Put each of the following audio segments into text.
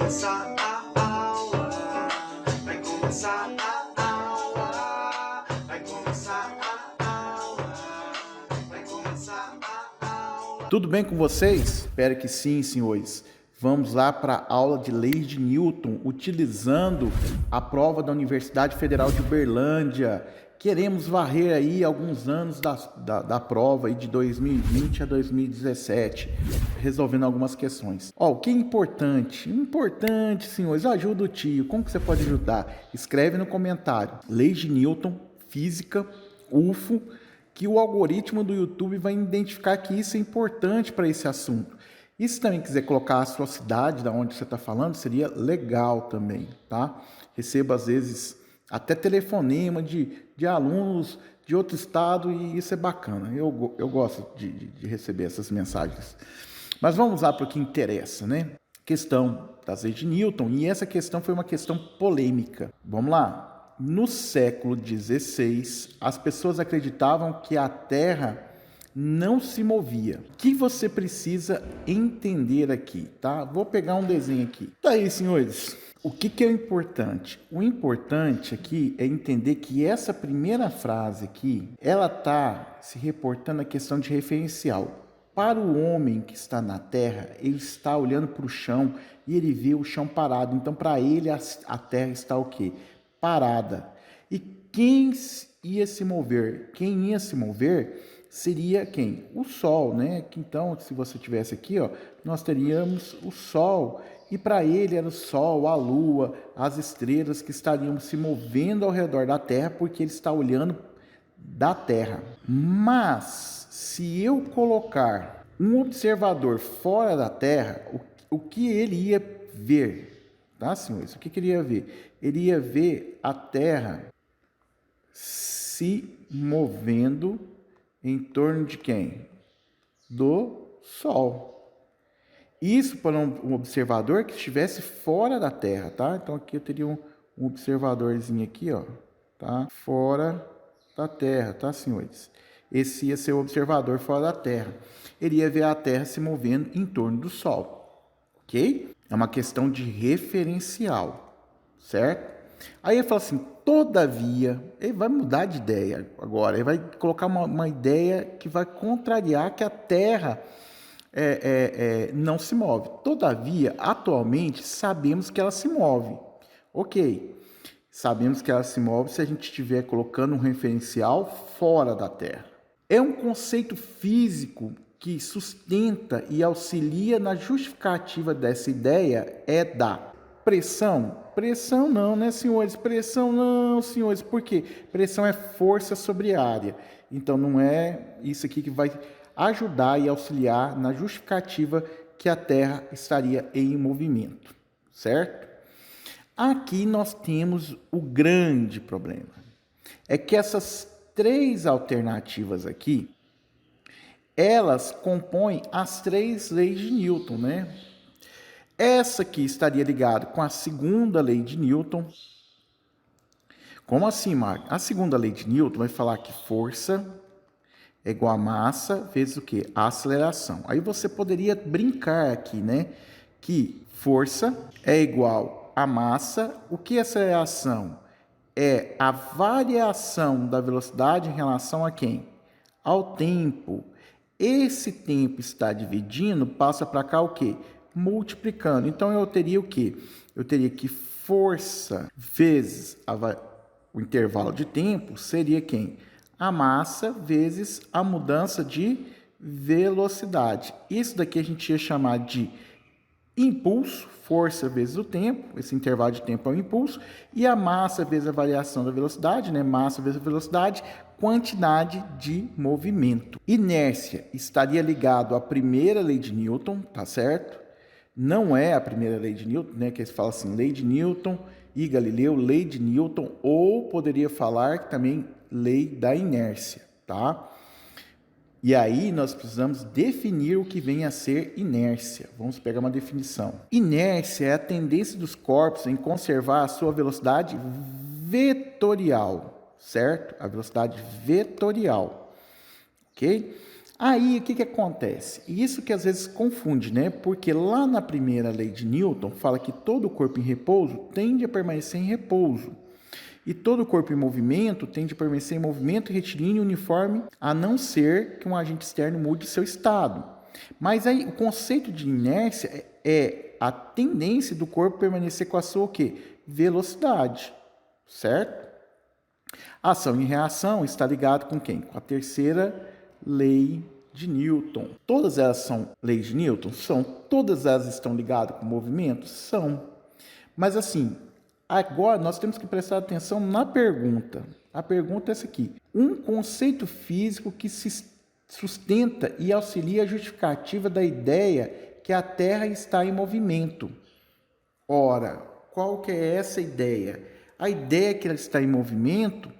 começar a aula, vai começar a aula, vai começar a aula, vai começar a aula. Tudo bem com vocês? Espero que sim, senhores. Vamos lá para a aula de leis de Newton, utilizando a prova da Universidade Federal de Uberlândia. Queremos varrer aí alguns anos da prova aí de 2020 a 2017, resolvendo algumas questões. O que é importante? Importante, senhores, ajuda o tio. Como que você pode ajudar? Escreve no comentário. Leis de Newton, física, UFO, que o algoritmo do YouTube vai identificar que isso é importante para esse assunto. E se também quiser colocar a sua cidade, da onde você está falando, seria legal também, tá? Recebo, às vezes, até telefonema de alunos de outro estado e isso é bacana. Eu gosto de receber essas mensagens. Mas vamos lá para o que interessa, né? Questão das leis de Newton, e essa questão foi uma questão polêmica. Vamos lá. No século XVI, as pessoas acreditavam que a Terra não se movia. O que você precisa entender aqui, tá? Vou pegar um desenho aqui. Tá aí, senhores. O que é o importante? O importante aqui é entender que essa primeira frase aqui, ela tá se reportando à questão de referencial. Para o homem que está na Terra, ele está olhando para o chão e ele vê o chão parado. Então, para ele, a Terra está o quê? Parada. E quem ia se mover? Quem ia se mover seria quem? O Sol, né? Então, se você tivesse aqui, ó, nós teríamos o Sol. E para ele era o Sol, a Lua, as estrelas que estariam se movendo ao redor da Terra, porque ele está olhando da Terra. Mas, se eu colocar um observador fora da Terra, o que ele ia ver? Tá, senhores? O que ele ia ver? Ele ia ver a Terra se movendo em torno de quem? Do Sol. Isso para um observador que estivesse fora da Terra, tá? Então aqui eu teria um observadorzinho aqui, ó, tá? Fora da Terra, tá, senhores? Esse ia ser o observador fora da Terra. Ele ia ver a Terra se movendo em torno do Sol, ok? É uma questão de referencial, certo? Aí ele fala assim, todavia, ele vai mudar de ideia agora, ele vai colocar uma ideia que vai contrariar que a Terra não se move. Todavia, atualmente, sabemos que ela se move. Ok, sabemos que ela se move se a gente estiver colocando um referencial fora da Terra. É um conceito físico que sustenta e auxilia na justificativa dessa ideia é da pressão. Pressão não, né, senhores? Pressão não, senhores. Por quê? Pressão é força sobre área. Então, não é isso aqui que vai ajudar e auxiliar na justificativa que a Terra estaria em movimento, certo? Aqui nós temos o grande problema. É que essas três alternativas aqui, elas compõem as três leis de Newton, né? Essa aqui estaria ligada com a segunda lei de Newton. Como assim, Mark? A segunda lei de Newton vai falar que força é igual a massa vezes o quê? A aceleração. Aí você poderia brincar aqui, né? Que força é igual a massa. O que é aceleração? É a variação da velocidade em relação a quem? Ao tempo. Esse tempo está dividindo, passa para cá o quê? Multiplicando. Então, eu teria o quê? Eu teria que força vezes o intervalo de tempo seria quem? A massa vezes a mudança de velocidade. Isso daqui a gente ia chamar de impulso, força vezes o tempo, esse intervalo de tempo é o impulso, e a massa vezes a variação da velocidade, né? Massa vezes a velocidade, quantidade de movimento. Inércia estaria ligado à primeira lei de Newton, tá certo? Não é a primeira lei de Newton, né? Que eles falam assim, lei de Newton e Galileu, lei de Newton, ou poderia falar também lei da inércia, tá? E aí nós precisamos definir o que vem a ser inércia. Vamos pegar uma definição. Inércia é a tendência dos corpos em conservar a sua velocidade vetorial, certo? A velocidade vetorial, ok? Aí, o que acontece? Isso que às vezes confunde, né? Porque lá na primeira lei de Newton, fala que todo corpo em repouso tende a permanecer em repouso. E todo corpo em movimento tende a permanecer em movimento retilíneo uniforme, a não ser que um agente externo mude seu estado. Mas aí, o conceito de inércia é a tendência do corpo permanecer com a sua o quê? Velocidade, certo? Ação e reação está ligado com quem? Com a terceira lei de Newton. Todas elas são leis de Newton? São. Todas elas estão ligadas com movimento? São. Mas assim, agora nós temos que prestar atenção na pergunta. A pergunta é essa aqui. Um conceito físico que se sustenta e auxilia a justificativa da ideia que a Terra está em movimento. Ora, qual que é essa ideia? A ideia que ela está em movimento,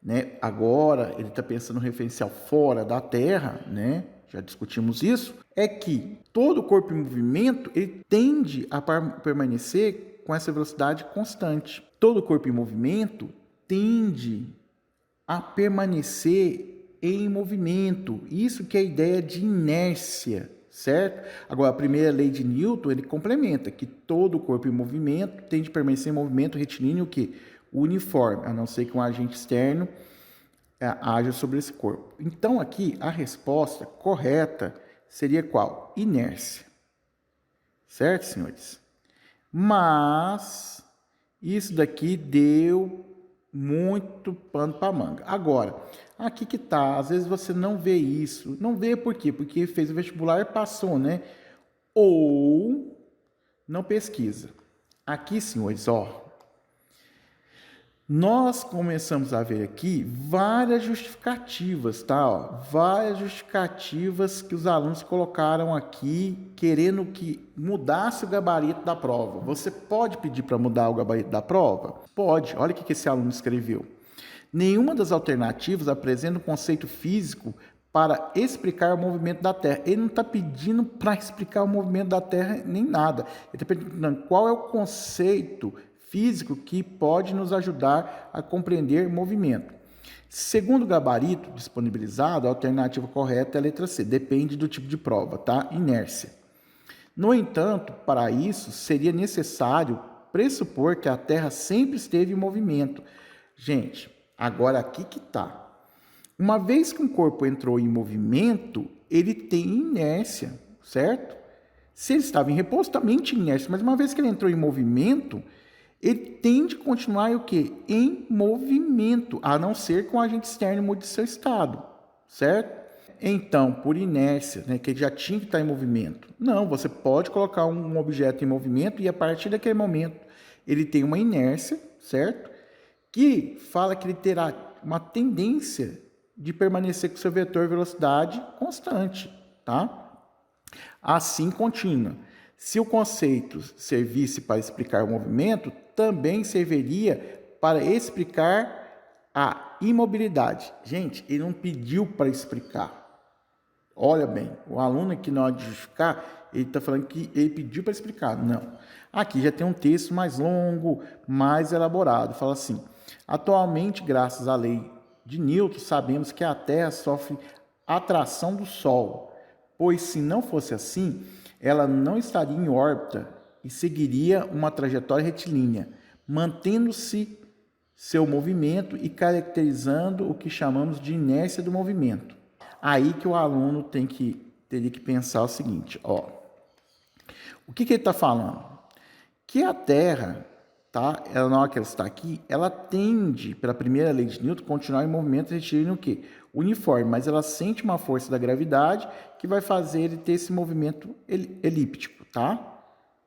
né? Agora ele está pensando no referencial fora da Terra, né? Já discutimos isso. É que todo corpo em movimento ele tende a permanecer com essa velocidade constante. Todo corpo em movimento tende a permanecer em movimento. Isso que é a ideia de inércia, certo? Agora, a primeira lei de Newton, ele complementa que todo corpo em movimento tende a permanecer em movimento retilíneo que uniforme, a não ser que um agente externo haja sobre esse corpo. Então, aqui, a resposta correta seria qual? Inércia. Certo, senhores? Mas isso daqui deu muito pano para manga. Agora, aqui que tá, às vezes você não vê isso. Não vê por quê? Porque fez o vestibular e passou, né? Ou não pesquisa. Aqui, senhores, ó, nós começamos a ver aqui várias justificativas, tá? Ó, várias justificativas que os alunos colocaram aqui, querendo que mudasse o gabarito da prova. Você pode pedir para mudar o gabarito da prova? Pode. Olha o que esse aluno escreveu. Nenhuma das alternativas apresenta um conceito físico para explicar o movimento da Terra. Ele não está pedindo para explicar o movimento da Terra nem nada. Ele está perguntando qual é o conceito físico que pode nos ajudar a compreender movimento. Segundo o gabarito disponibilizado, a alternativa correta é a letra C, depende do tipo de prova, tá? Inércia. No entanto, para isso, seria necessário pressupor que a Terra sempre esteve em movimento. Gente, agora aqui que tá. Uma vez que um corpo entrou em movimento, ele tem inércia, certo? Se ele estava em repouso, também tinha inércia, mas uma vez que ele entrou em movimento, ele tende a continuar o quê? Em movimento, a não ser que um agente externo mude seu estado, certo? Então, por inércia, né, que ele já tinha que estar em movimento. Não, você pode colocar um objeto em movimento e a partir daquele momento ele tem uma inércia, certo? Que fala que ele terá uma tendência de permanecer com seu vetor velocidade constante, tá? Assim contínua. Se o conceito servisse para explicar o movimento, também serviria para explicar a imobilidade. Gente, ele não pediu para explicar. Olha bem, o aluno aqui na hora de justificar, ele está falando que ele pediu para explicar. Não. Aqui já tem um texto mais longo, mais elaborado. Fala assim, atualmente, graças à lei de Newton, sabemos que a Terra sofre atração do Sol, pois se não fosse assim, ela não estaria em órbita e seguiria uma trajetória retilínea, mantendo-se seu movimento e caracterizando o que chamamos de inércia do movimento. Aí que o aluno teria que pensar o seguinte, ó. O que ele está falando? Que a Terra, tá? Ela, na hora que ela está aqui, ela tende, pela primeira lei de Newton, continuar em movimento retilíneo o quê? Uniforme, mas ela sente uma força da gravidade que vai fazer ele ter esse movimento elíptico, tá?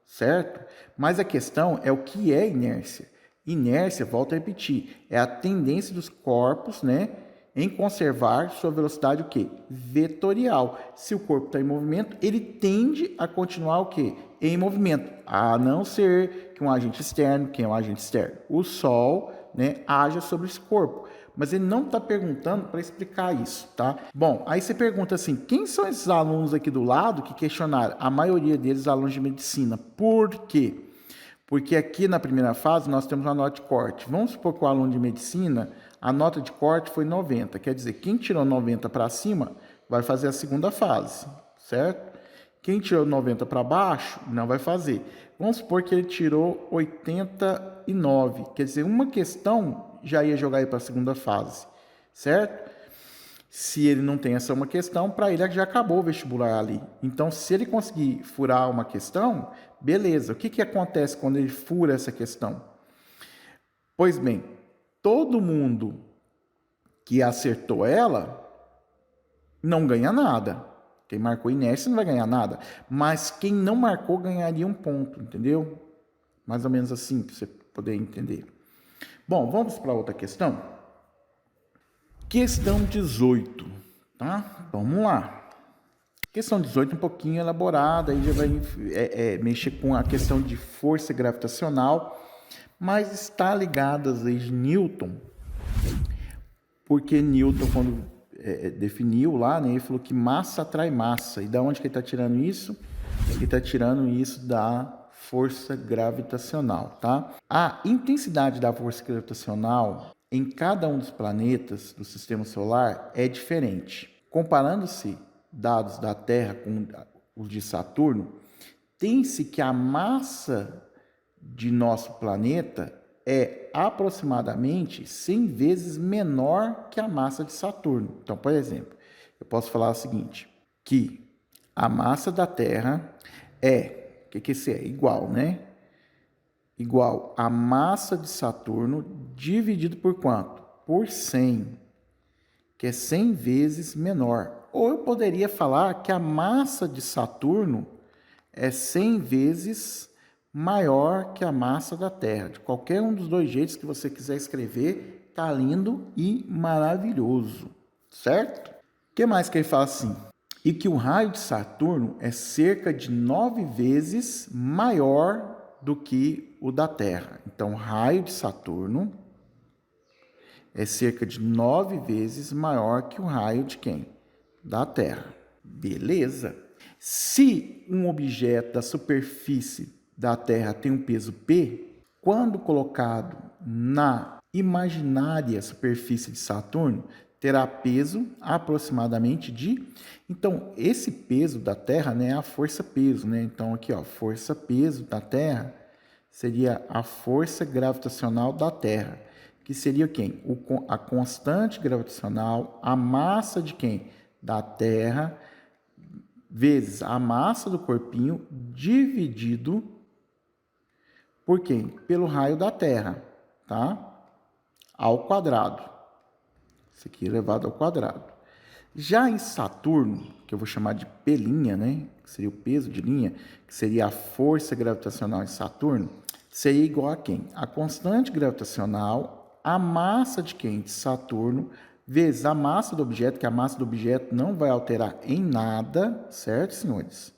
Certo? Mas a questão é o que é inércia. Inércia, volto a repetir, é a tendência dos corpos, né, em conservar sua velocidade o quê? Vetorial. Se o corpo está em movimento, ele tende a continuar o quê? Em movimento, a não ser que um agente externo, quem é um agente externo? O Sol, né, haja sobre esse corpo. Mas ele não está perguntando para explicar isso, tá? Bom, aí você pergunta assim, quem são esses alunos aqui do lado que questionaram? A maioria deles alunos de medicina. Por quê? Porque aqui na primeira fase nós temos uma nota de corte. Vamos supor que o aluno de medicina, a nota de corte foi 90. Quer dizer, quem tirou 90 para cima vai fazer a segunda fase, certo? Quem tirou 90 para baixo, não vai fazer. Vamos supor que ele tirou 89, quer dizer, uma questão já ia jogar ele para a segunda fase, certo? Se ele não tem essa uma questão, para ele já acabou o vestibular ali. Então, se ele conseguir furar uma questão, beleza. O que acontece quando ele fura essa questão? Pois bem, todo mundo que acertou ela não ganha nada. Quem marcou inércia não vai ganhar nada. Mas quem não marcou ganharia um ponto, entendeu? Mais ou menos assim, para você poder entender. Bom, vamos para outra questão. Questão 18, tá? Vamos lá. Questão 18 um pouquinho elaborada, aí já vai mexer com a questão de força gravitacional, mas está ligada às leis de Newton, porque Newton, quando definiu lá, né, ele falou que massa atrai massa. E da onde que ele está tirando isso? Ele está tirando isso da força gravitacional, tá? A intensidade da força gravitacional em cada um dos planetas do sistema solar é diferente. Comparando-se dados da Terra com os de Saturno, tem-se que a massa de nosso planeta é aproximadamente 100 vezes menor que a massa de Saturno. Então, por exemplo, eu posso falar o seguinte, que a massa da Terra é, o que isso é? Igual, né? Igual a massa de Saturno dividido por quanto? Por 100, que é 100 vezes menor. Ou eu poderia falar que a massa de Saturno é 100 vezes maior que a massa da Terra. De qualquer um dos dois jeitos que você quiser escrever, tá lindo e maravilhoso, certo? O que mais que ele fala assim? E que o raio de Saturno é cerca de 9 vezes maior do que o da Terra. Então, o raio de Saturno é cerca de 9 vezes maior que o raio de quem? Da Terra. Beleza. Se um objeto da superfície da Terra tem um peso P, quando colocado na imaginária superfície de Saturno, terá peso aproximadamente de... Então, esse peso da Terra, né, é a força-peso, né? Então, aqui, ó, força-peso da Terra seria a força gravitacional da Terra, que seria quem? A constante gravitacional, a massa de quem? Da Terra, vezes a massa do corpinho, dividido por quem? Pelo raio da Terra, tá? Ao quadrado. Isso aqui elevado ao quadrado. Já em Saturno, que eu vou chamar de P', né? Que seria o peso de linha, que seria a força gravitacional em Saturno, seria igual a quem? A constante gravitacional, a massa de quem? De Saturno, vezes a massa do objeto, que a massa do objeto não vai alterar em nada, certo, senhores?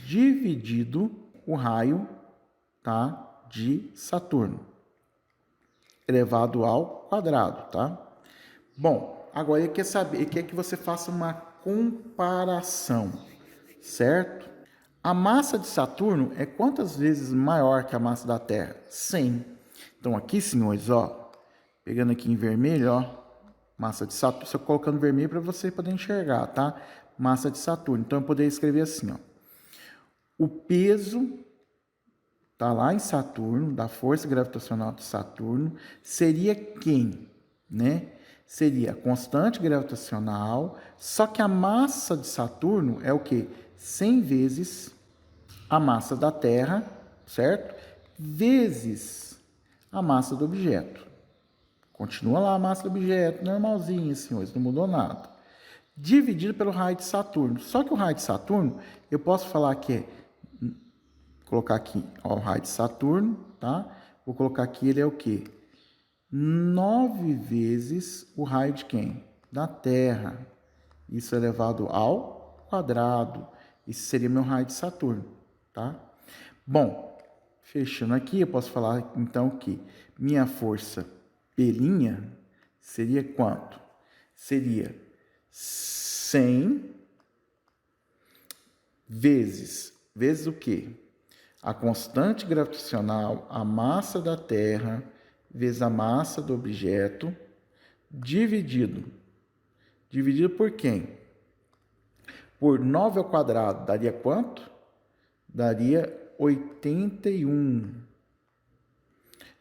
Dividido o raio, tá? De Saturno, elevado ao quadrado, tá? Bom, agora ele quer saber, ele quer que você faça uma comparação, certo? A massa de Saturno é quantas vezes maior que a massa da Terra? 100. Então aqui, senhores, ó, pegando aqui em vermelho, ó, massa de Saturno, só colocando vermelho para você poder enxergar, tá? Massa de Saturno. Então eu poderia escrever assim, ó. O peso tá lá em Saturno, da força gravitacional de Saturno, seria quem, né? Seria a constante gravitacional, só que a massa de Saturno é o quê? 100 vezes a massa da Terra, certo? Vezes a massa do objeto. Continua lá a massa do objeto, normalzinho, senhores, não mudou nada. Dividido pelo raio de Saturno. Só que o raio de Saturno, eu posso falar que é... Colocar aqui, ó, o raio de Saturno, tá? Vou colocar aqui, ele é o quê? 9 vezes o raio de quem? Da Terra. Isso elevado ao quadrado. Isso seria meu raio de Saturno, tá? Bom, fechando aqui, eu posso falar então que minha força P' seria quanto? Seria 100 vezes o quê? A constante gravitacional, a massa da Terra, vezes a massa do objeto, dividido por quem? por 9 ao quadrado daria quanto? Daria 81,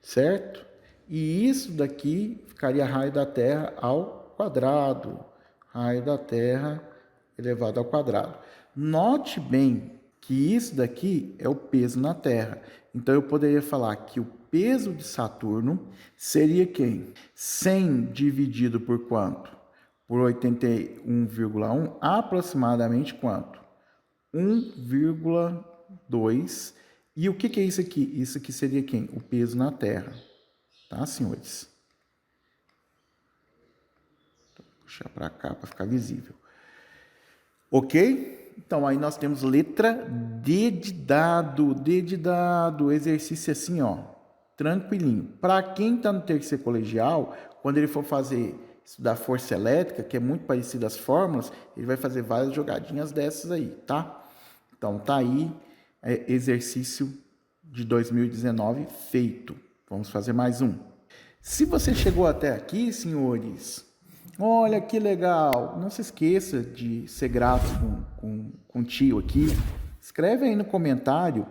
certo? E isso daqui ficaria raio da Terra ao quadrado. Raio da Terra elevado ao quadrado. Note bem que isso daqui é o peso na Terra. Então, eu poderia falar que o peso de Saturno seria quem? 100 dividido por quanto? Por 81,1, aproximadamente quanto? 1,2. E o que é isso aqui? Isso aqui seria quem? O peso na Terra. Tá, senhores? Vou puxar para cá para ficar visível. Ok? Então, aí nós temos letra D de dado. D de dado. Exercício assim, ó. Tranquilinho. Para quem está no terceiro colegial, quando ele for estudar força elétrica, que é muito parecido às fórmulas, ele vai fazer várias jogadinhas dessas aí, tá? Então, tá aí, exercício de 2019 feito. Vamos fazer mais um. Se você chegou até aqui, senhores, olha que legal. Não se esqueça de ser grato com o tio aqui. Escreve aí no comentário,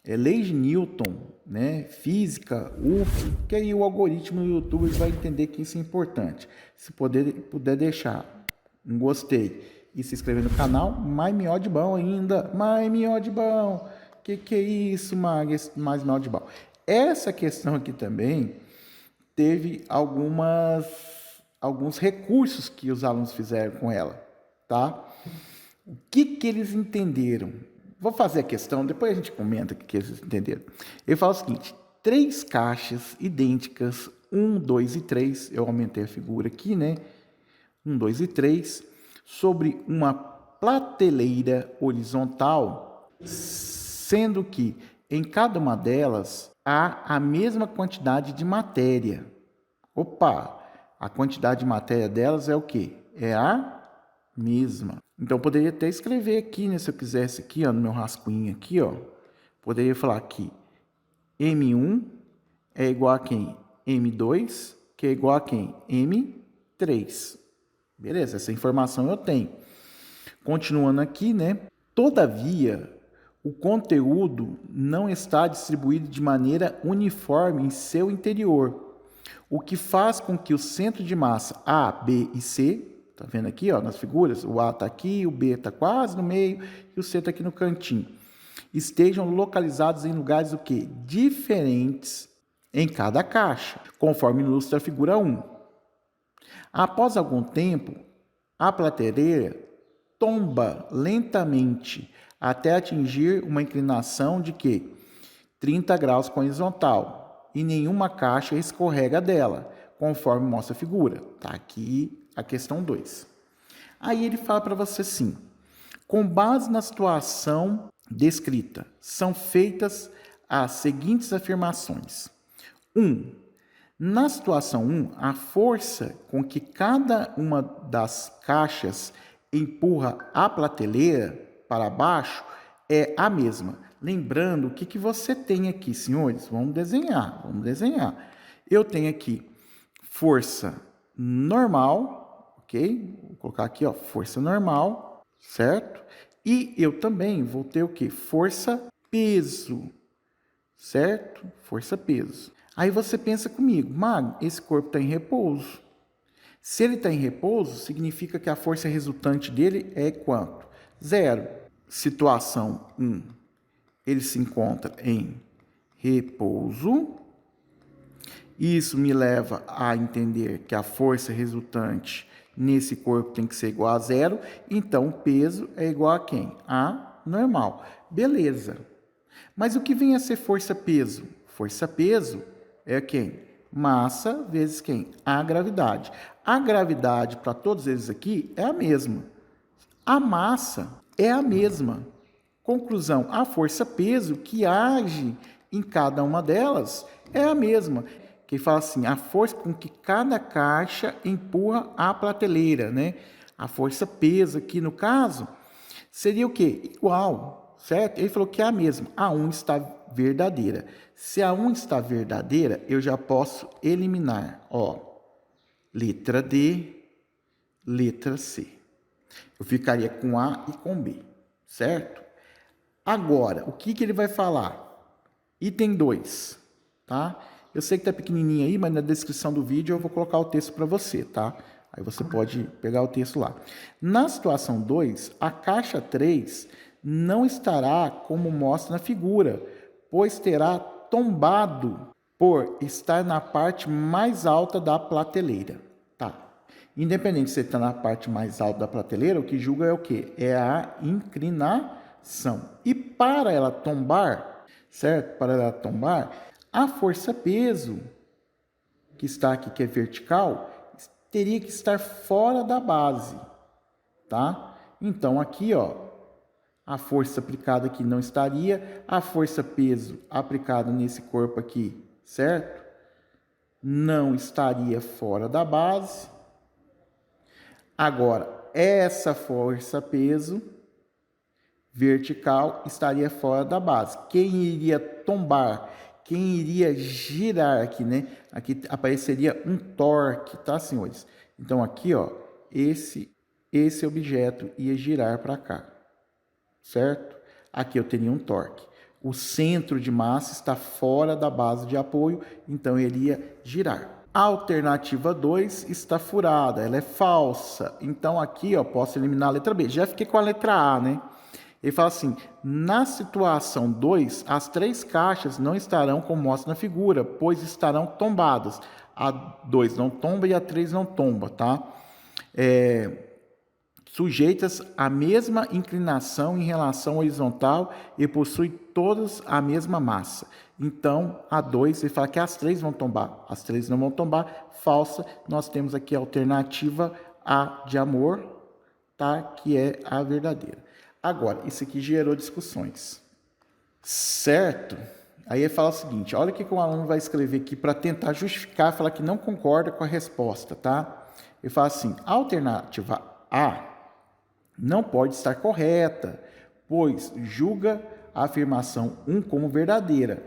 leis de Newton, né? Física, UF, que aí o algoritmo do YouTube vai entender que isso é importante. Se puder deixar um gostei e se inscrever no canal, mais melhor de bom ainda. Mais melhor de bom. Que é isso, mais melhor de bom. Essa questão aqui também teve alguns recursos que os alunos fizeram com ela, tá? O que eles entenderam? Vou fazer a questão, depois a gente comenta o que eles entenderam. Ele fala o seguinte: 3 caixas idênticas, 1, 2 e 3, eu aumentei a figura aqui, né? 1, 2 e 3, sobre uma prateleira horizontal, sendo que em cada uma delas há a mesma quantidade de matéria. Opa, a quantidade de matéria delas é o quê? É a mesma. Então, eu poderia até escrever aqui, né, se eu quisesse aqui, ó, no meu rascunho aqui, ó, poderia falar que M1 é igual a quem? M2, que é igual a quem? M3. Beleza, essa informação eu tenho. Continuando aqui, né? Todavia, o conteúdo não está distribuído de maneira uniforme em seu interior, o que faz com que o centro de massa A, B e C, tá vendo aqui, ó, nas figuras, o A está aqui, o B está quase no meio e o C está aqui no cantinho, estejam localizados em lugares o quê? Diferentes em cada caixa, conforme ilustra a figura 1. Após algum tempo, a prateleira tomba lentamente até atingir uma inclinação de quê? 30 graus com a horizontal, e nenhuma caixa escorrega dela, conforme mostra a figura. Tá aqui a questão 2. Aí ele fala para você assim: com base na situação descrita, são feitas as seguintes afirmações. 1. Na situação 1, a força com que cada uma das caixas empurra a prateleira para baixo é a mesma. Lembrando, o que você tem aqui, senhores? Vamos desenhar. Eu tenho aqui força normal, ok? Vou colocar aqui, ó, força normal, certo? E eu também vou ter o quê? Força peso, certo? Força peso. Aí você pensa comigo, Mago, esse corpo está em repouso. Se ele está em repouso, significa que a força resultante dele é quanto? 0. Situação 1. Ele se encontra em repouso. Isso me leva a entender que a força resultante nesse corpo tem que ser igual a 0. Então, o peso é igual a quem? A normal. Beleza. Mas o que vem a ser força-peso? Força-peso é quem? Massa vezes quem? A gravidade. A gravidade para todos eles aqui é a mesma. A massa é a mesma. Conclusão, a força-peso que age em cada uma delas é a mesma. Que fala assim, a força com que cada caixa empurra a prateleira, né? A força-peso aqui no caso seria o quê? Igual, certo? Ele falou que é a mesma. A 1 está verdadeira. Se a 1 está verdadeira, eu já posso eliminar, ó, letra D, letra C. Eu ficaria com A e com B, certo? Agora, o que ele vai falar? Item 2, tá? Eu sei que tá pequenininho aí, mas na descrição do vídeo eu vou colocar o texto para você, tá? Aí você pode pegar o texto lá. Na situação 2, a caixa 3 não estará como mostra na figura, pois terá tombado por estar na parte mais alta da prateleira. Tá. Independente se você está na parte mais alta da prateleira, o que julga é o quê? É a inclinação. E para ela tombar, certo? Para ela tombar, a força-peso, que está aqui, que é vertical, teria que estar fora da base, tá? Então, aqui, ó, a força aplicada aqui não estaria, a força-peso aplicada nesse corpo aqui, certo? Não estaria fora da base. Agora, essa força-peso vertical estaria fora da base. Quem iria tombar, quem iria girar aqui, né? Aqui apareceria um torque, tá, senhores? Então, aqui, ó, esse objeto ia girar para cá, certo? Aqui eu teria um torque. O centro de massa está fora da base de apoio, então ele ia girar. A alternativa 2 está furada, ela é falsa. Então aqui, ó, posso eliminar a letra B. Já fiquei com a letra A, né? Ele fala assim, na situação 2, as 3 caixas não estarão como mostra na figura, pois estarão tombadas. A 2 não tomba e a 3 não tomba, tá? Sujeitas à mesma inclinação em relação horizontal e possuem todas a mesma massa. Então, a 2, ele fala que as 3 vão tombar. As 3 não vão tombar. Falsa. Nós temos aqui a alternativa A de amor, tá? Que é a verdadeira. Agora, isso aqui gerou discussões, certo? Aí ele fala o seguinte, olha o que o aluno vai escrever aqui para tentar justificar, falar que não concorda com a resposta, tá? Ele fala assim, a alternativa A não pode estar correta, pois julga a afirmação 1 como verdadeira.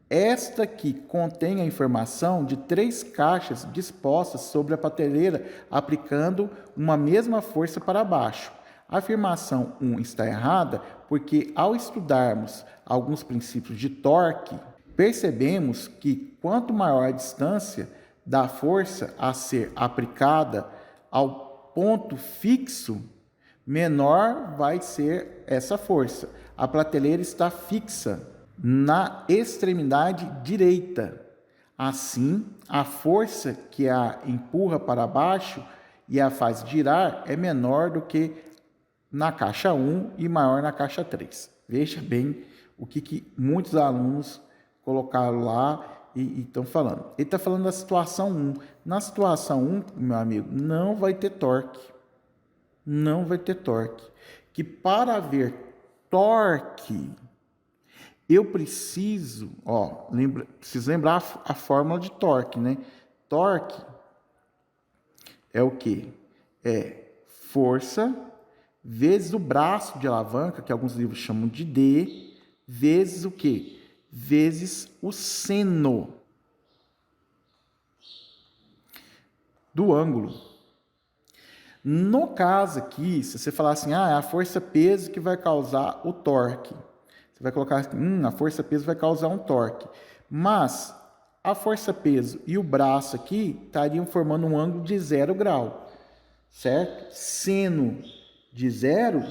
Esta que contém a informação de 3 caixas dispostas sobre a prateleira, aplicando uma mesma força para baixo. A afirmação 1 está errada porque, ao estudarmos alguns princípios de torque, percebemos que quanto maior a distância da força a ser aplicada ao ponto fixo, menor vai ser essa força. A prateleira está fixa na extremidade direita. Assim, a força que a empurra para baixo e a faz girar é menor do que na caixa 1 e maior na caixa 3. Veja bem o que muitos alunos colocaram lá e estão falando. Ele está falando da situação 1. Na situação 1, meu amigo, não vai ter torque. Não vai ter torque. Que para haver torque, eu preciso, preciso lembrar a fórmula de torque, né? Torque é o quê? É força vezes o braço de alavanca, que alguns livros chamam de D, vezes o quê? Vezes o seno do ângulo. No caso aqui, se você falar assim, é a força-peso que vai causar o torque. Você vai colocar assim, a força-peso vai causar um torque. Mas a força-peso e o braço aqui estariam formando um ângulo de 0 grau, certo? Seno de 0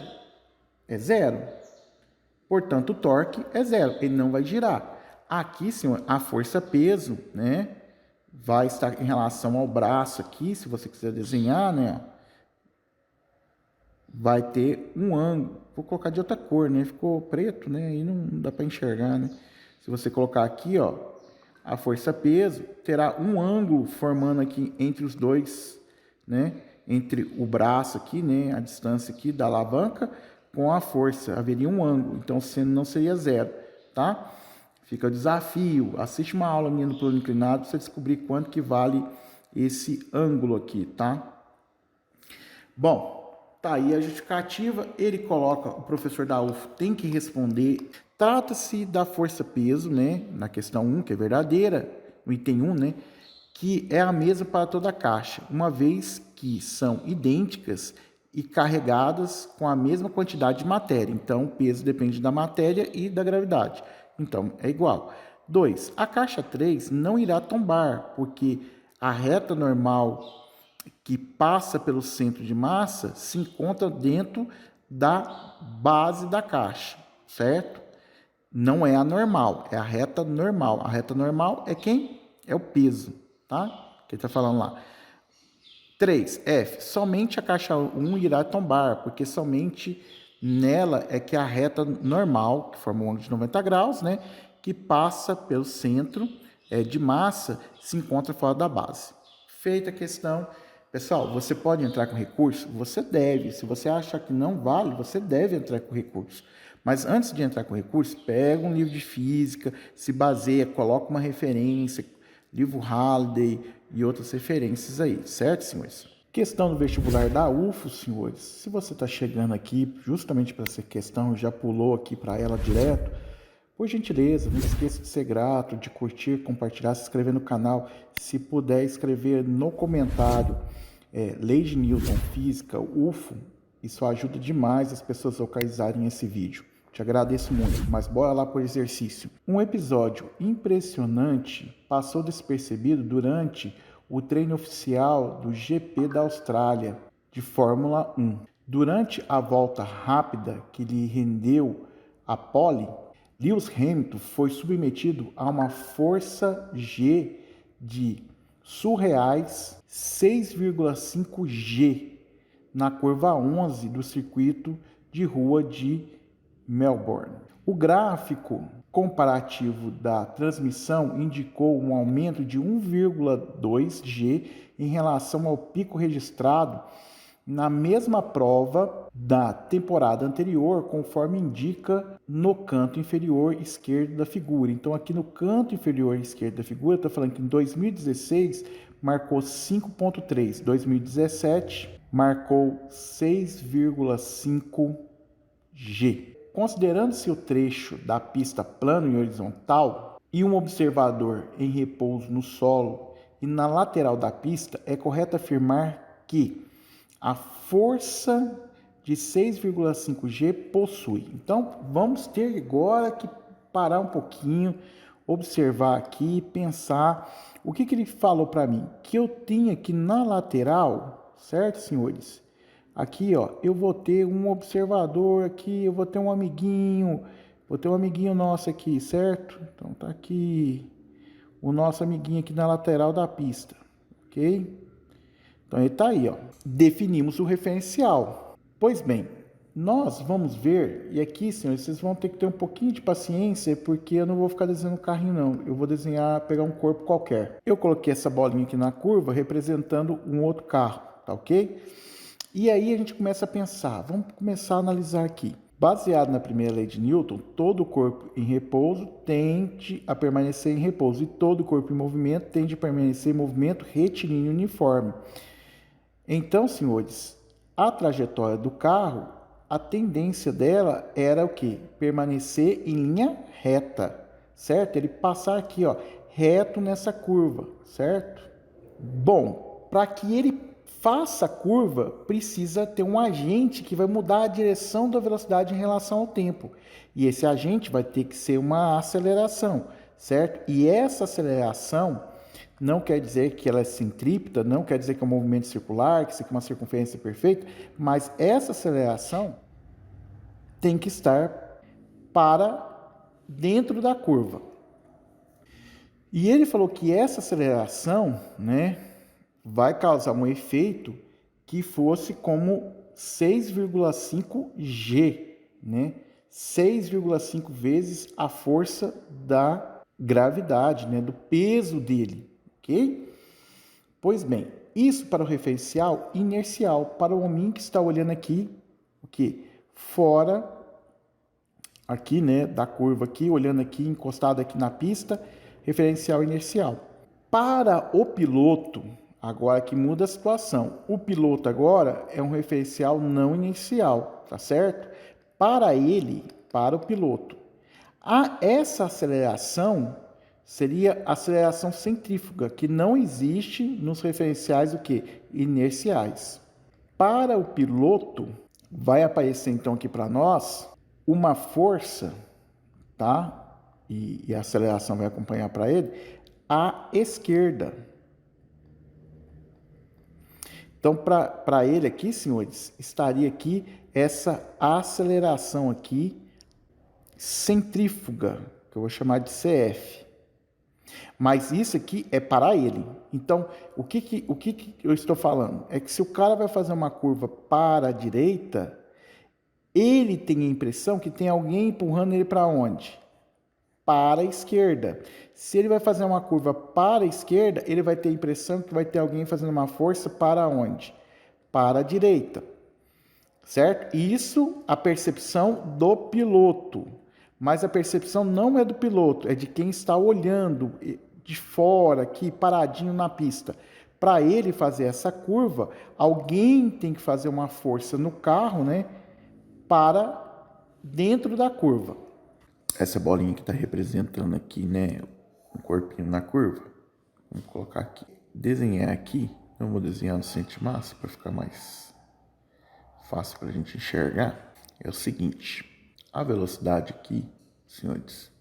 é 0. Portanto, o torque é 0. Ele não vai girar. Aqui, senhor, a força-peso, né, vai estar em relação ao braço aqui, se você quiser desenhar, né, vai ter um ângulo. Vou colocar de outra cor, né? Ficou preto, né? Aí não dá para enxergar, né? Se você colocar aqui, ó, a força-peso terá um ângulo formando aqui entre os dois, né? Entre o braço aqui, né? A distância aqui da alavanca com a força. Haveria um ângulo. Então, o seno não seria 0, tá? Fica o desafio. Assiste uma aula minha do plano inclinado para você descobrir quanto que vale esse ângulo aqui, tá? Bom, tá aí a justificativa, ele coloca, o professor da UF tem que responder. Trata-se da força-peso, né, na questão 1, que é verdadeira, no item 1, né, que é a mesma para toda a caixa, uma vez que são idênticas e carregadas com a mesma quantidade de matéria. Então, o peso depende da matéria e da gravidade. Então, é igual. 2. A caixa 3 não irá tombar, porque a reta normal que passa pelo centro de massa se encontra dentro da base da caixa, certo? Não é a normal, é a reta normal. A reta normal é quem? É o peso, tá? Que ele está falando lá. 3. F. Somente a caixa 1 irá tombar, porque somente nela é que a reta normal, que forma um ângulo de 90 graus, né? Que passa pelo centro de massa, se encontra fora da base. Feita a questão. Pessoal, você pode entrar com recurso? Você deve. Se você achar que não vale, você deve entrar com recurso. Mas antes de entrar com recurso, pega um livro de física, se baseia, coloca uma referência, livro Halliday e outras referências aí, certo, senhores? Questão do vestibular da UFO, senhores. Se você está chegando aqui justamente para essa questão, já pulou aqui para ela direto, por gentileza, não esqueça de ser grato, de curtir, compartilhar, se inscrever no canal. Se puder escrever no comentário, Lei de Newton, Física, UFO, isso ajuda demais as pessoas a localizarem esse vídeo. Te agradeço muito, mas bora lá para o exercício. Um episódio impressionante passou despercebido durante o treino oficial do GP da Austrália de Fórmula 1. Durante a volta rápida que lhe rendeu a pole, Lewis Hamilton foi submetido a uma força G de surreais 6,5 G na curva 11 do circuito de rua de Melbourne. O gráfico comparativo da transmissão indicou um aumento de 1,2 G em relação ao pico registrado na mesma prova da temporada anterior, conforme indica no canto inferior esquerdo da figura. Então, aqui no canto inferior esquerdo da figura, está falando que em 2016 marcou 5,3, 2017 marcou 6,5 G. Considerando-se o trecho da pista plano e horizontal e um observador em repouso no solo e na lateral da pista, é correto afirmar que a força de 6,5 G possui. Então, vamos ter agora que parar um pouquinho, observar aqui, pensar. O que ele falou para mim? Que eu tinha aqui na lateral, certo, senhores? Aqui, ó, eu vou ter um observador aqui, eu vou ter um amiguinho nosso aqui, certo? Então, tá aqui o nosso amiguinho aqui na lateral da pista, ok? Então, ele está aí, ó. Definimos o referencial. Pois bem, nós vamos ver, e aqui, senhores, vocês vão ter que ter um pouquinho de paciência, porque eu não vou ficar desenhando carrinho, não. Eu vou desenhar, pegar um corpo qualquer. Eu coloquei essa bolinha aqui na curva, representando um outro carro, tá ok? E aí a gente começa a pensar, vamos começar a analisar aqui. Baseado na primeira lei de Newton, todo corpo em repouso tende a permanecer em repouso, e todo corpo em movimento tende a permanecer em movimento retilíneo uniforme. Então, senhores, a trajetória do carro, a tendência dela era o quê? Permanecer em linha reta, certo? Ele passar aqui, ó, reto nessa curva, certo? Bom, para que ele faça a curva, precisa ter um agente que vai mudar a direção da velocidade em relação ao tempo. E esse agente vai ter que ser uma aceleração, certo? E essa aceleração não quer dizer que ela é centrípeta, não quer dizer que é um movimento circular, que isso aqui é uma circunferência perfeita, mas essa aceleração tem que estar para dentro da curva. E ele falou que essa aceleração, né, vai causar um efeito que fosse como 6,5 G, né? 6,5 vezes a força da gravidade, né, do peso dele, ok? Pois bem, isso para o referencial inercial, para o homem que está olhando aqui, ok? Fora aqui, né, da curva aqui, olhando aqui, encostado aqui na pista, referencial inercial. Para o piloto, agora que muda a situação, o piloto agora é um referencial não inercial, tá certo? Para ele, para o piloto, essa aceleração seria aceleração centrífuga, que não existe nos referenciais o quê? Inerciais. Para o piloto, vai aparecer então aqui para nós uma força, tá? E a aceleração vai acompanhar para ele, à esquerda. Então, para ele aqui, senhores, estaria aqui essa aceleração aqui centrífuga, que eu vou chamar de CF. Mas isso aqui é para ele. Então, o que eu estou falando? É que se o cara vai fazer uma curva para a direita, ele tem a impressão que tem alguém empurrando ele para onde? Para a esquerda. Se ele vai fazer uma curva para a esquerda, ele vai ter a impressão que vai ter alguém fazendo uma força para onde? Para a direita. Certo? Isso a percepção do piloto. Mas a percepção não é do piloto, é de quem está olhando de fora, aqui, paradinho na pista. Para ele fazer essa curva, alguém tem que fazer uma força no carro, né? Para dentro da curva. Essa bolinha que está representando aqui, né? Um corpinho na curva. Vamos colocar aqui. Desenhar aqui. Eu vou desenhar no centimassa para ficar mais fácil para a gente enxergar. É o seguinte. A velocidade aqui, senhores,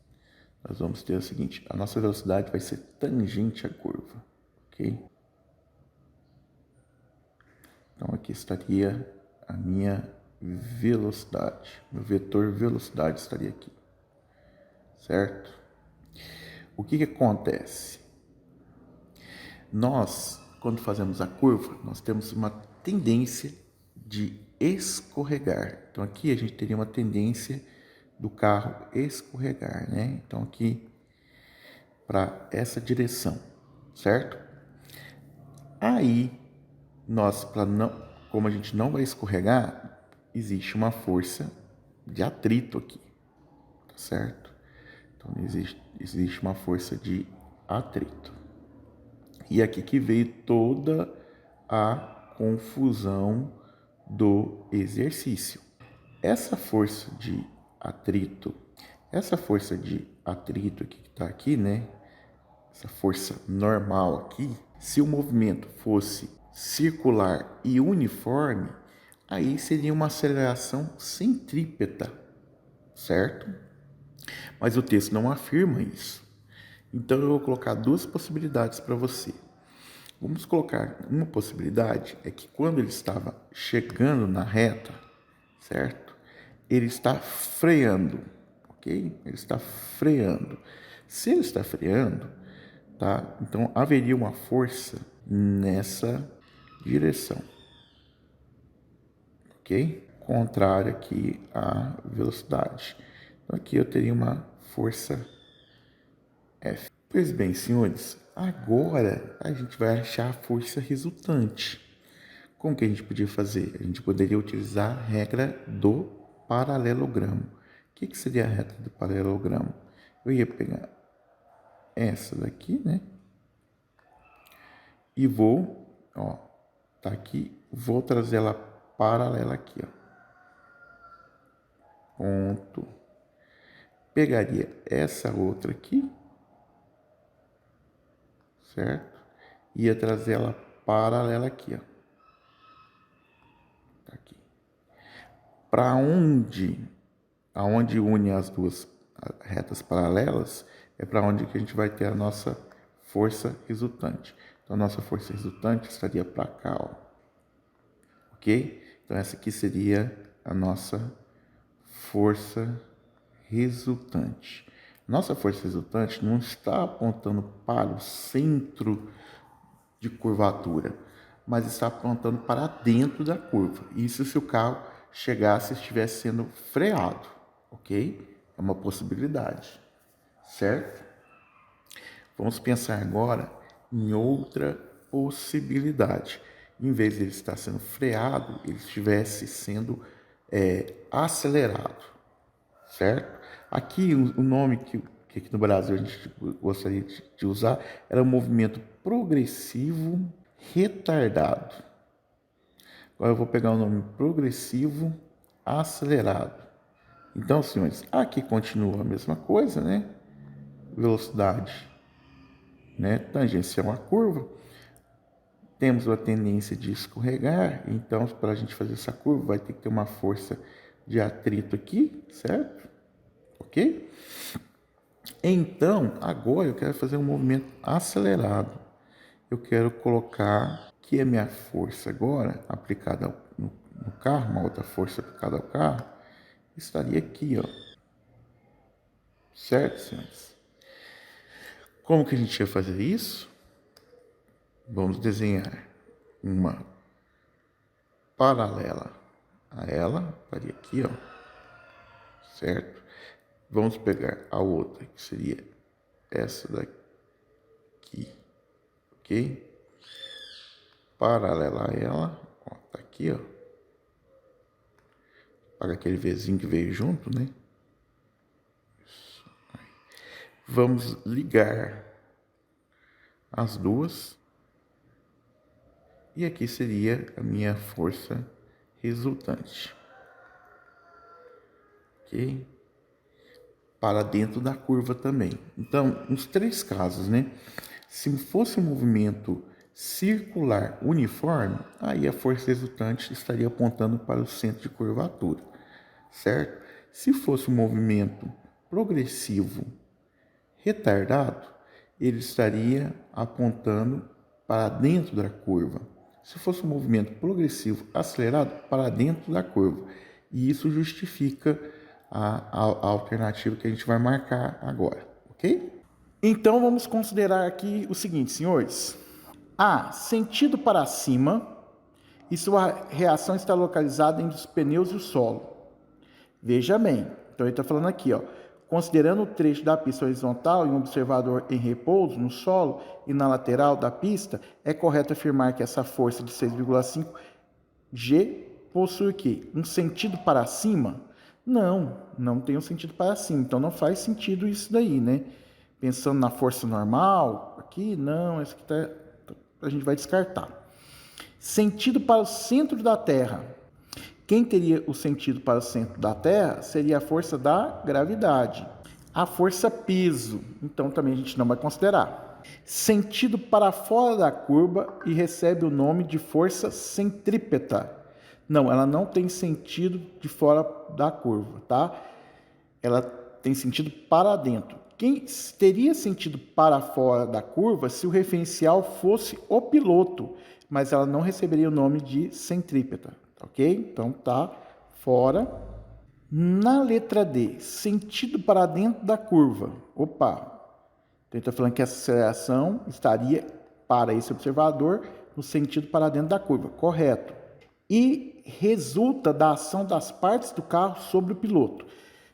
nós vamos ter o seguinte. A nossa velocidade vai ser tangente à curva. Ok? Então aqui estaria a minha velocidade. Meu vetor velocidade estaria aqui. Certo? O que acontece? Nós, quando fazemos a curva, nós temos uma tendência de escorregar. Então aqui a gente teria uma tendência do carro escorregar, né? Então aqui para essa direção, certo? Aí nós, para não, como a gente não vai escorregar, existe uma força de atrito aqui, tá certo? Então existe uma força de atrito. E aqui que veio toda a confusão do exercício. Essa força de atrito aqui que está aqui, né? Essa força normal aqui, se o movimento fosse circular e uniforme, aí seria uma aceleração centrípeta, certo? Mas o texto não afirma isso. Então eu vou colocar duas possibilidades para você. Vamos colocar uma possibilidade, é que quando ele estava chegando na reta, certo? Ele está freando, ok? Ele está freando. Se ele está freando, tá? Então haveria uma força nessa direção, ok? Contrária aqui à velocidade. Então aqui eu teria uma força F. Pois bem, senhores, agora a gente vai achar a força resultante. Como que a gente podia fazer? A gente poderia utilizar a regra do paralelogramo. O que seria a regra do paralelogramo? Eu ia pegar essa daqui, né? E vou, ó, tá aqui, vou trazer ela paralela aqui, ó. Ponto. Pegaria essa outra aqui, certo? Ia trazer ela paralela aqui, ó. Tá aqui. Para aonde une as duas retas paralelas, é para onde que a gente vai ter a nossa força resultante. Então, a nossa força resultante estaria para cá, ó. Ok? Então, essa aqui seria a nossa força resultante. Nossa força resultante não está apontando para o centro de curvatura, mas está apontando para dentro da curva. Isso se o carro chegasse e estivesse sendo freado, ok? É uma possibilidade, certo? Vamos pensar agora em outra possibilidade. Em vez de ele estar sendo freado, ele estivesse sendo acelerado, certo? Aqui o nome que aqui no Brasil a gente gostaria de usar era movimento progressivo retardado. Agora eu vou pegar o nome progressivo acelerado. Então, senhores, aqui continua a mesma coisa, né? Velocidade, né? Tangencial à curva. temos a tendência de escorregar, então para a gente fazer essa curva vai ter que ter uma força de atrito aqui, certo? Ok? Então, agora eu quero fazer um movimento acelerado. Eu quero colocar que a minha força agora, aplicada no carro, uma outra força aplicada ao carro, estaria aqui, ó. Certo, senhores? Como que a gente ia fazer isso? Vamos desenhar uma paralela a ela, estaria aqui, ó. Certo? Vamos pegar a outra, que seria essa daqui, ok? Paralela a ela, ó, tá aqui, ó. Para aquele Vzinho que veio junto, né? Isso. Vamos ligar as duas. E aqui seria a minha força resultante. Ok? Para dentro da curva também. Então, nos três casos, né? Se fosse um movimento circular uniforme, aí a força resultante estaria apontando para o centro de curvatura, certo? Se fosse um movimento progressivo retardado, ele estaria apontando para dentro da curva. Se fosse um movimento progressivo acelerado, para dentro da curva. E isso justifica a alternativa que a gente vai marcar agora, ok? Então vamos considerar aqui o seguinte, senhores. A, sentido para cima, e sua reação está localizada entre os pneus e o solo. Veja bem, então ele está falando aqui, ó. Considerando o trecho da pista horizontal e um observador em repouso no solo e na lateral da pista, é correto afirmar que essa força de 6,5 G possui o quê? Um sentido para cima? Não tem um sentido para cima, então não faz sentido isso daí, né? Pensando na força normal, aqui, não, esse aqui a gente vai descartar. Sentido para o centro da Terra. Quem teria o sentido para o centro da Terra seria a força da gravidade. A força peso, então também a gente não vai considerar. Sentido para fora da curva e recebe o nome de força centrípeta. Não, ela não tem sentido de fora da curva, tá? Ela tem sentido para dentro. Quem teria sentido para fora da curva se o referencial fosse o piloto, mas ela não receberia o nome de centrípeta. Ok? Então tá fora. Na letra D, sentido para dentro da curva. Opa! Então ele está falando que essa aceleração estaria para esse observador no sentido para dentro da curva. Correto. E resulta da ação das partes do carro sobre o piloto.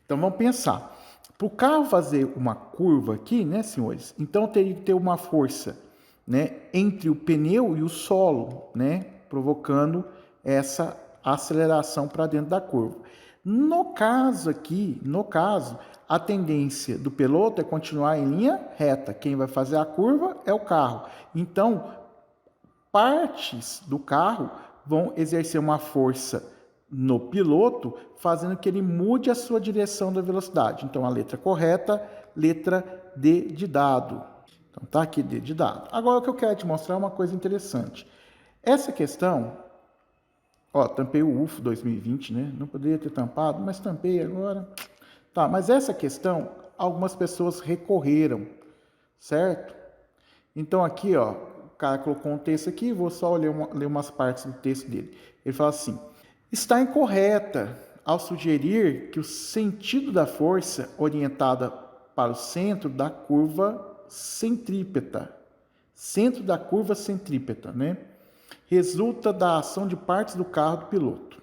Então vamos pensar. Para o carro fazer uma curva aqui, né, senhores? Então teria que ter uma força, né, entre o pneu e o solo, né, provocando essa aceleração para dentro da curva. No caso, a tendência do piloto é continuar em linha reta. Quem vai fazer a curva é o carro. Então, partes do carro vão exercer uma força no piloto, fazendo que ele mude a sua direção da velocidade. Então, a letra correta, letra D de dado. Então, tá aqui D de dado. Agora, o que eu quero te mostrar é uma coisa interessante. Essa questão, ó, tampei o UFO 2020, né? Não poderia ter tampado, mas tampei agora. Tá, mas essa questão, algumas pessoas recorreram, certo? Então, aqui, ó, o cara colocou um texto aqui, vou só ler umas partes do texto dele. Ele fala assim: está incorreta ao sugerir que o sentido da força orientada para o centro da curva centrípeta, né, resulta da ação de partes do carro do piloto.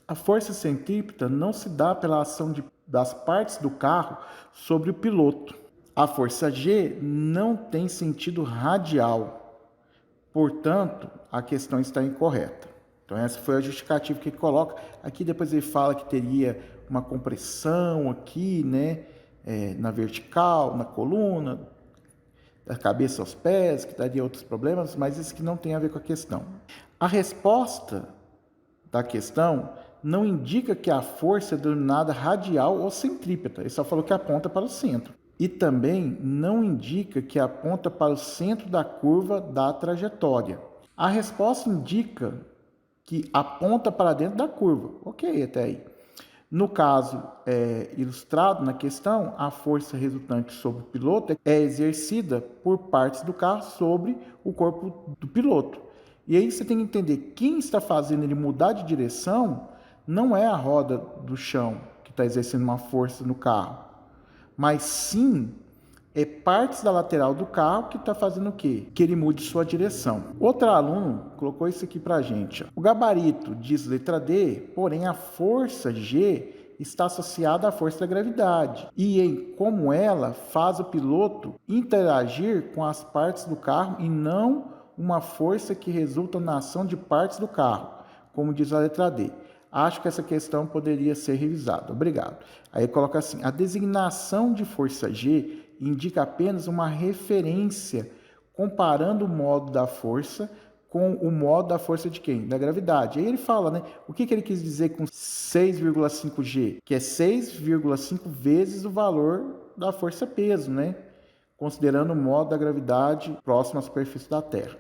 A força centrípeta não se dá pela ação das partes do carro sobre o piloto. A força G não tem sentido radial, portanto, a questão está incorreta. Então, essa foi a justificativa que ele coloca. Aqui depois ele fala que teria uma compressão aqui, né, na vertical, na coluna, da cabeça aos pés, que daria outros problemas, mas isso que não tem a ver com a questão. A resposta da questão não indica que a força é denominada radial ou centrípeta. Ele só falou que aponta para o centro. E também não indica que aponta para o centro da curva da trajetória. A resposta indica que aponta para dentro da curva. Ok, até aí. No caso ilustrado na questão, a força resultante sobre o piloto é exercida por partes do carro sobre o corpo do piloto. E aí você tem que entender, quem está fazendo ele mudar de direção não é a roda do chão que está exercendo uma força no carro, mas sim partes da lateral do carro que está fazendo o quê? Que ele mude sua direção. Outro aluno colocou isso aqui para a gente. O gabarito diz letra D, porém a força G está associada à força da gravidade e em como ela faz o piloto interagir com as partes do carro e não uma força que resulta na ação de partes do carro, como diz a letra D. Acho que essa questão poderia ser revisada. Obrigado. Aí coloca assim, a designação de força G indica apenas uma referência comparando o modo da força com o modo da força de quem? Da gravidade. Aí ele fala, né? O que ele quis dizer com 6,5 G? Que é 6,5 vezes o valor da força peso, né? Considerando o modo da gravidade próximo à superfície da Terra.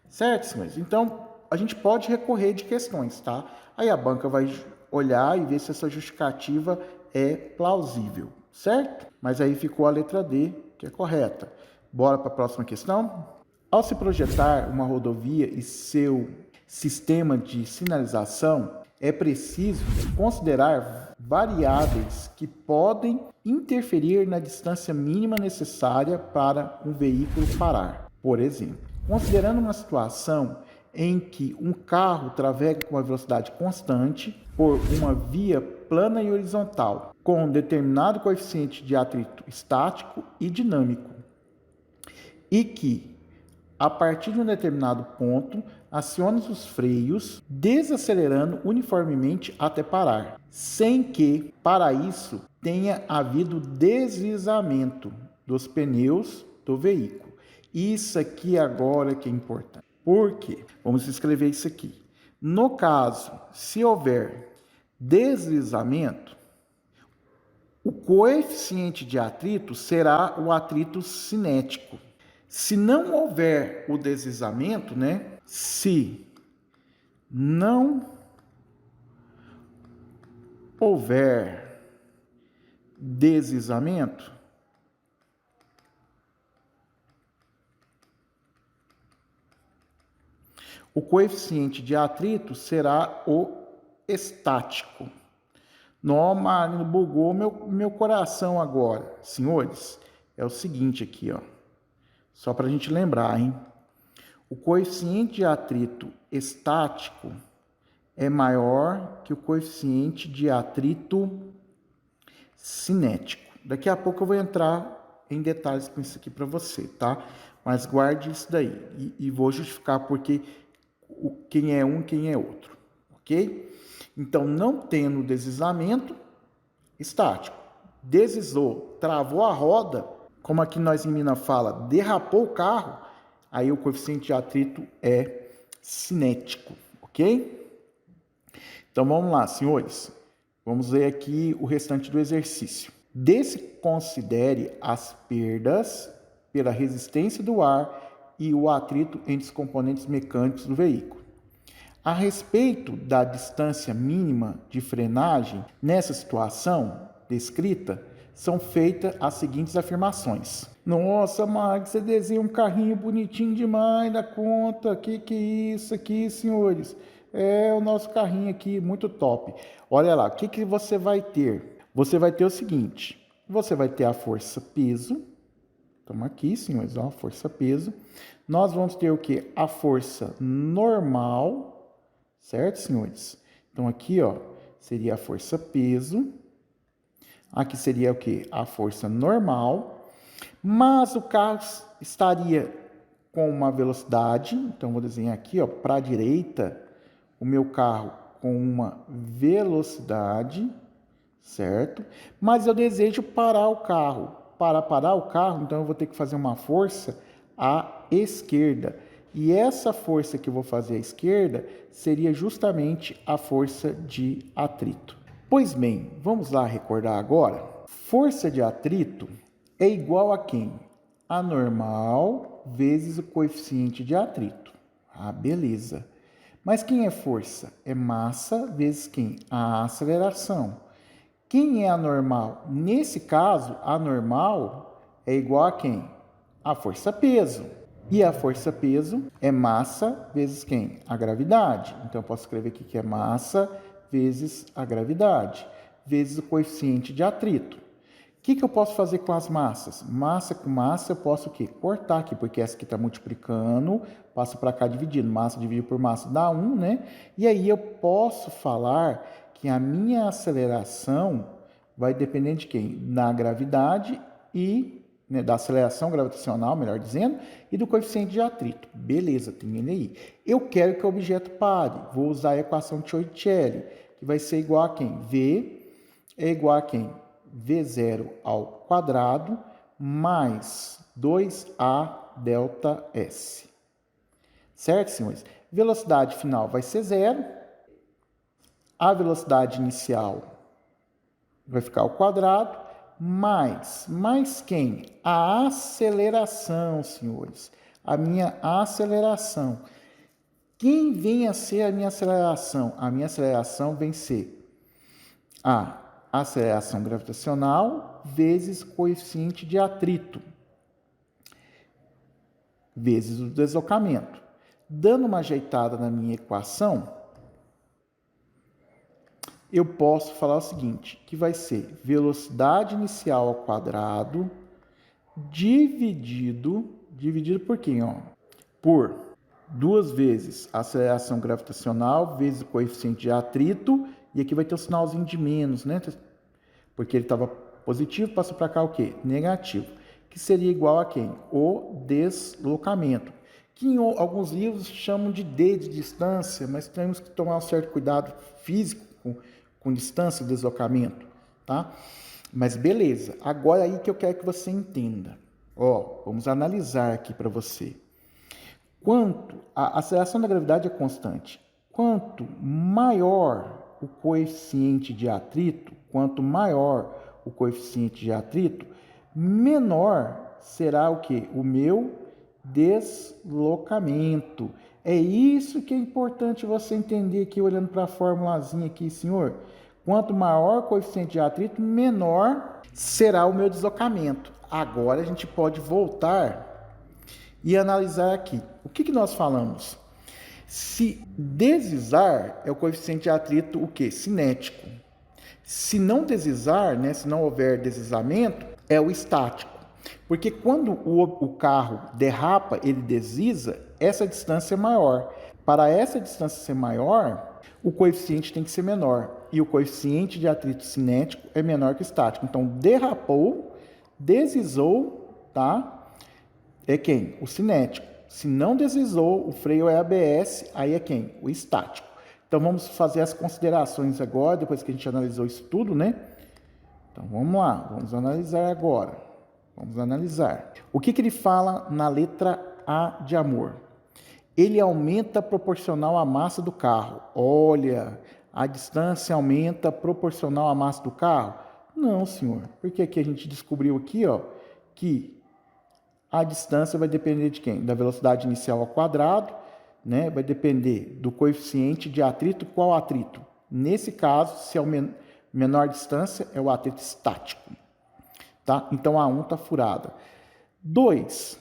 Certo, senhores? Então, a gente pode recorrer de questões, tá? Aí a banca vai olhar e ver se essa justificativa é plausível, certo? Mas aí ficou a letra D, que é correta. Bora para a próxima questão? Ao se projetar uma rodovia e seu sistema de sinalização, é preciso considerar variáveis que podem interferir na distância mínima necessária para um veículo parar. Por exemplo, considerando uma situação em que um carro trafega com uma velocidade constante por uma via plana e horizontal, com um determinado coeficiente de atrito estático e dinâmico, e que, a partir de um determinado ponto, aciona os freios, desacelerando uniformemente até parar, sem que, para isso, tenha havido deslizamento dos pneus do veículo. Isso aqui agora que é importante. Por quê? Vamos escrever isso aqui. No caso, se houver deslizamento, o coeficiente de atrito será o atrito cinético. Se não houver o deslizamento, né? Se não houver deslizamento, o coeficiente de atrito será o estático. Não, Marino, bugou meu coração agora. Senhores, é o seguinte aqui, ó. Só para a gente lembrar, hein? O coeficiente de atrito estático é maior que o coeficiente de atrito cinético. Daqui a pouco eu vou entrar em detalhes com isso aqui para você, tá? Mas guarde isso daí e vou justificar porque quem é um e quem é outro, ok? Então, não tendo deslizamento, estático. Deslizou, travou a roda, como aqui nós em Minas fala, derrapou o carro, aí o coeficiente de atrito é cinético, ok? Então, vamos lá, senhores. Vamos ver aqui o restante do exercício. Desconsidere as perdas pela resistência do ar e o atrito entre os componentes mecânicos do veículo. A respeito da distância mínima de frenagem, nessa situação descrita, são feitas as seguintes afirmações. Nossa, Marcos, você desenha um carrinho bonitinho demais da conta. Que é isso aqui, senhores? É o nosso carrinho aqui, muito top. Olha lá, o que você vai ter? Você vai ter o seguinte, você vai ter a força peso. Estamos aqui, senhores, ó, força peso. Nós vamos ter o que? A força normal, certo, senhores? Então, aqui, ó, seria a força peso. Aqui seria o que? A força normal. Mas o carro estaria com uma velocidade. Então, vou desenhar aqui, ó, para a direita, o meu carro com uma velocidade, certo? Mas eu desejo parar o carro. Para parar o carro, então eu vou ter que fazer uma força à esquerda. E essa força que eu vou fazer à esquerda seria justamente a força de atrito. Pois bem, vamos lá recordar agora. Força de atrito é igual a quem? A normal vezes o coeficiente de atrito. Ah, beleza. Mas quem é força? É massa vezes quem? A aceleração. Quem é anormal? Nesse caso, anormal é igual a quem? A força-peso. E a força-peso é massa vezes quem? A gravidade. Então, eu posso escrever aqui que é massa vezes a gravidade, vezes o coeficiente de atrito. O que eu posso fazer com as massas? Massa com massa, eu posso o quê? Cortar aqui, porque essa aqui está multiplicando, passa para cá dividindo. Massa dividido por massa dá 1, né? E aí eu posso falar que a minha aceleração vai depender de quem? Da gravidade e né, da aceleração gravitacional, melhor dizendo, e do coeficiente de atrito. Beleza, tem ele aí. Eu quero que o objeto pare. Vou usar a equação de Torricelli, que vai ser igual a quem? V é igual a quem? V0 ao quadrado mais 2A delta S. Certo, senhores? Velocidade final vai ser 0. A velocidade inicial vai ficar ao quadrado. Mais quem? A aceleração, senhores. A minha aceleração. Quem vem a ser a minha aceleração? A minha aceleração vem ser a aceleração gravitacional vezes coeficiente de atrito, vezes o deslocamento. Dando uma ajeitada na minha equação, eu posso falar o seguinte, que vai ser velocidade inicial ao quadrado dividido por quem? Ó? Por 2 vezes a aceleração gravitacional vezes o coeficiente de atrito, e aqui vai ter o sinalzinho de menos, né? Porque ele estava positivo, passa para cá o quê? Negativo. Que seria igual a quem? O deslocamento. Que em alguns livros chamam de D de distância, mas temos que tomar um certo cuidado físico com distância e deslocamento, tá? Mas beleza, agora aí que eu quero que você entenda. Ó, vamos analisar aqui para você. A aceleração da gravidade é constante. Quanto maior o coeficiente de atrito, menor será o quê? O meu deslocamento. É isso que é importante você entender aqui, olhando para a formulazinha aqui, senhor. Quanto maior o coeficiente de atrito, menor será o meu deslocamento. Agora a gente pode voltar e analisar aqui. O que nós falamos? Se deslizar é o coeficiente de atrito, o quê? Cinético. Se não deslizar, né, se não houver deslizamento, é o estático. Porque quando o carro derrapa, ele desliza, essa distância é maior. Para essa distância ser maior, o coeficiente tem que ser menor. E o coeficiente de atrito cinético é menor que o estático. Então, derrapou, deslizou, tá? É quem? O cinético. Se não deslizou, o freio é ABS, aí é quem? O estático. Então, vamos fazer as considerações agora, depois que a gente analisou isso tudo, né? Então, vamos lá, vamos analisar agora. Vamos analisar. O que ele fala na letra A de amor? Ele aumenta proporcional à massa do carro. Olha, a distância aumenta proporcional à massa do carro? Não, senhor. Porque aqui a gente descobriu aqui, ó, que a distância vai depender de quem? Da velocidade inicial ao quadrado, né? Vai depender do coeficiente de atrito. Qual atrito? Nesse caso, se é menor distância, é o atrito estático. Tá? Então, a 1 está furada. 2.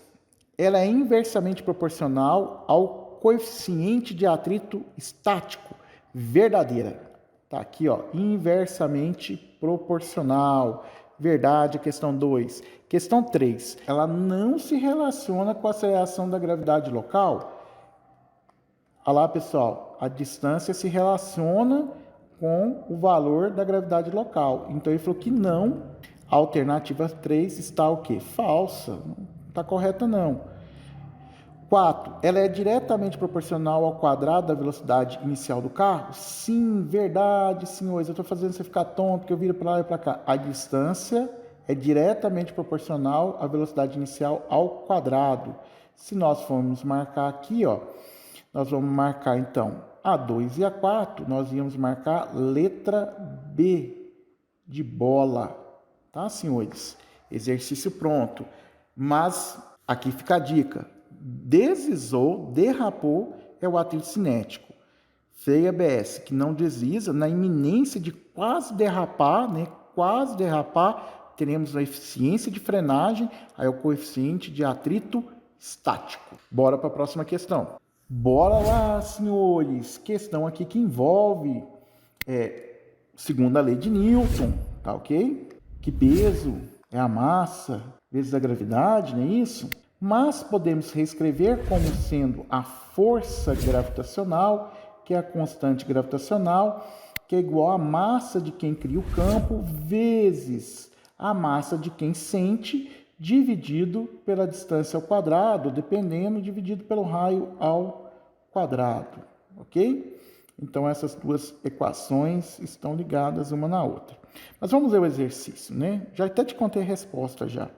Ela é inversamente proporcional ao coeficiente de atrito estático. Verdadeira. Tá aqui, ó, inversamente proporcional. Verdade, questão 2. Questão 3. Ela não se relaciona com a aceleração da gravidade local. Olha lá, pessoal. A distância se relaciona com o valor da gravidade local. Então, ele falou que não. A alternativa 3 está o quê? Falsa. Não está correta, não. 4. Ela é diretamente proporcional ao quadrado da velocidade inicial do carro? Sim, verdade, senhores. Eu estou fazendo você ficar tonto, porque eu viro para lá e para cá. A distância é diretamente proporcional à velocidade inicial ao quadrado. Se nós formos marcar aqui, ó, nós vamos marcar, então, a 2 e a 4. Nós íamos marcar letra B de bola. Tá, senhores? Exercício pronto. Mas aqui fica a dica. Deslizou, derrapou, é o atrito cinético. Freio ABS, que não desliza, na iminência de quase derrapar, né? Quase derrapar, teremos a eficiência de frenagem, aí o coeficiente de atrito estático. Bora para a próxima questão. Bora lá, senhores. Questão aqui que envolve, segundo a lei de Newton, tá ok? Que peso é a massa vezes a gravidade, não é isso? Mas podemos reescrever como sendo a força gravitacional, que é a constante gravitacional, que é igual à massa de quem cria o campo, vezes a massa de quem sente, dividido pela distância ao quadrado, dependendo, dividido pelo raio ao quadrado, ok? Então, essas duas equações estão ligadas uma na outra. Mas vamos ver o exercício, né? Já até te contei a resposta já.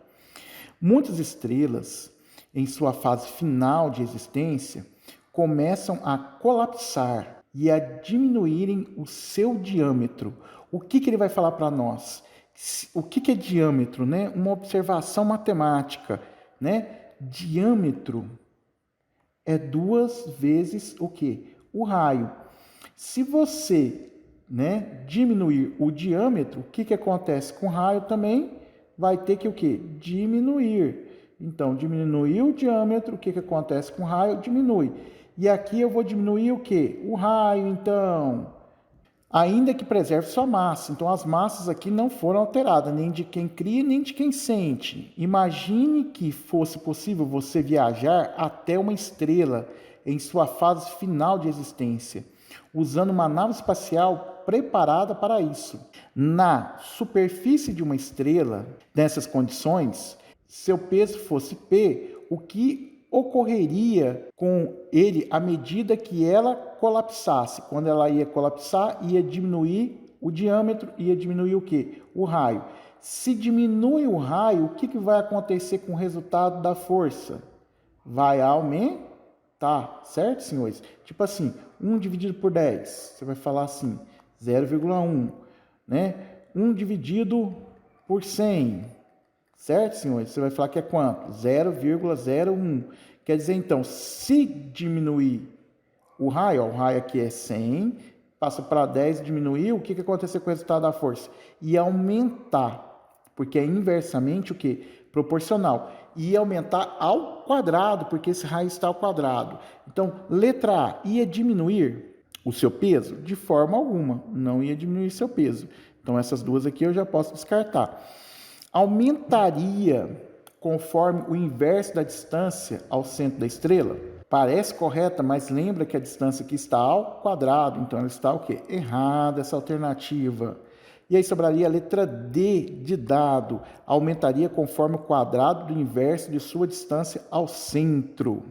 Muitas estrelas, em sua fase final de existência, começam a colapsar e a diminuírem o seu diâmetro. O que ele vai falar para nós? O que é diâmetro, né? Uma observação matemática, né? Diâmetro é 2 vezes o quê? O raio. Se você, né, diminuir o diâmetro, o que acontece com o raio também? Vai ter que o quê? Diminuir. Então, diminuir o diâmetro, o que acontece com o raio? Diminui. E aqui eu vou diminuir o quê? O raio, então. Ainda que preserve sua massa. Então, as massas aqui não foram alteradas, nem de quem cria, nem de quem sente. Imagine que fosse possível você viajar até uma estrela em sua fase final de existência, usando uma nave espacial preparada para isso. Na superfície de uma estrela, nessas condições, seu peso fosse P, o que ocorreria com ele à medida que ela colapsasse? Quando ela ia colapsar, ia diminuir o diâmetro, ia diminuir o quê? O raio. Se diminui o raio, o que vai acontecer com o resultado da força? Vai aumentar, certo, senhores? Tipo assim, 1 dividido por 10, você vai falar assim, 0,1, né? 1 dividido por 100, certo, senhores? Você vai falar que é quanto? 0,01. Quer dizer, então, se diminuir o raio aqui é 100, passa para 10, diminuir, o que aconteceu com o resultado da força? Ia aumentar, porque é inversamente o quê? Proporcional. Ia aumentar ao quadrado, porque esse raio está ao quadrado. Então, letra A, ia diminuir o seu peso? De forma alguma, não ia diminuir seu peso. Então, essas duas aqui eu já posso descartar. Aumentaria conforme o inverso da distância ao centro da estrela? Parece correta, mas lembra que a distância aqui está ao quadrado, então ela está o quê? Errada essa alternativa. E aí sobraria a letra D de dado, aumentaria conforme o quadrado do inverso de sua distância ao centro.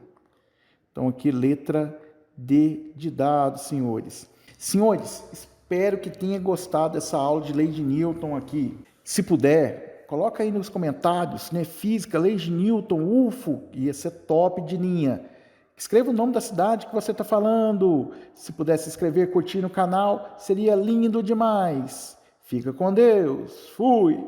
Então aqui letra D de dado, senhores. Senhores, espero que tenha gostado dessa aula de lei de Newton aqui. Se puder, coloca aí nos comentários, né? Física, lei de Newton, UFO, ia ser top de linha. Escreva o nome da cidade que você está falando. Se pudesse escrever, curtir no canal, seria lindo demais. Fica com Deus. Fui!